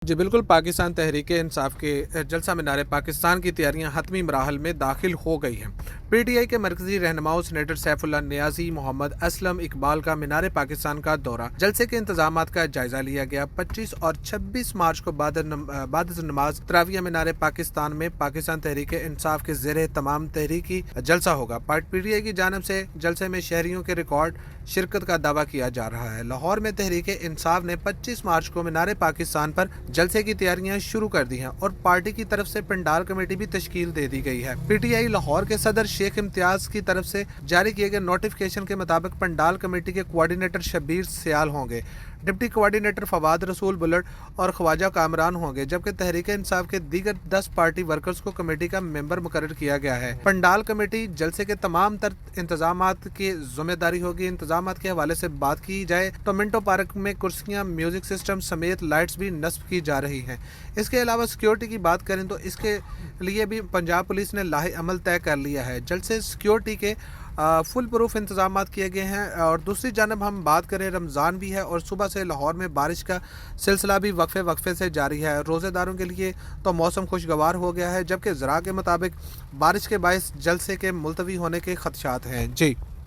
जी बिल्कुल, पाकिस्तान तहरीक-ए-इंसाफ के जलसा मीनार पाकिस्तान की तैयारियां हतमी मराहल में दाखिल हो गई हैं। पीटीआई के मरकजी रहनुमाओं सेनेटर सैफुल्लाह नियाज़ी, मोहम्मद असलम इकबाल का मीनार पाकिस्तान का दौरा, जलसे के इंतजामात का जायजा लिया गया। 25 और 26 मार्च को बाद नमाज तराविया मीनार पाकिस्तान में पाकिस्तान तहरीक-ए-इंसाफ के ज़ेर तमाम तहरीकी जलसा होगा। पीटीआई की जानिब से जलसे में शहरियों के रिकॉर्ड शिरकत का दावा किया जा रहा है। लाहौर में तहरीक-ए-इंसाफ ने 25 मार्च को मीनार पाकिस्तान पर जलसे की तैयारियां शुरू कर दी हैं और पार्टी की तरफ से पंडाल कमेटी भी तश्कील दे दी गई है। पीटीआई लाहौर के सदर शेख इम्तियाज की तरफ से जारी किए गए नोटिफिकेशन के मुताबिक पंडाल कमेटी के कोऑर्डिनेटर शब्बीर सियाल होंगे, डिप्टी कोऑर्डिनेटर फवाद रसूल बुलट और ख्वाजा कामरान होंगे, जबकि तहरीक इंसाफ के दीगर 10 पार्टी वर्कर्स को कमेटी का मेंबर मुकर्रर किया गया है। पंडाल कमेटी जलसे के तमाम तर इंतजामात की जिम्मेदारी होगी। इंतजामात के हवाले से बात की जाए तो मिंटो पार्क में कुर्सियां, म्यूजिक सिस्टम समेत लाइट्स भी नस्ब की जा रही हैं। इसके अलावा सिक्योरिटी की बात करें तो इसके लिए भी पंजाब पुलिस ने लाहे अमल तय कर लिया है। जलसे सिक्योरिटी के फुल प्रूफ इंतजाम किए गए हैं। और दूसरी जानब हम बात करें, रमज़ान भी है और सुबह से लाहौर में बारिश का सिलसिला भी वक्फे से जारी है। रोज़ेदारों के लिए तो मौसम खुशगवार हो गया है, जबकि ज़रा के मुताबिक बारिश के बायस जलसे के मुलतवी होने के खदशात हैं। जी।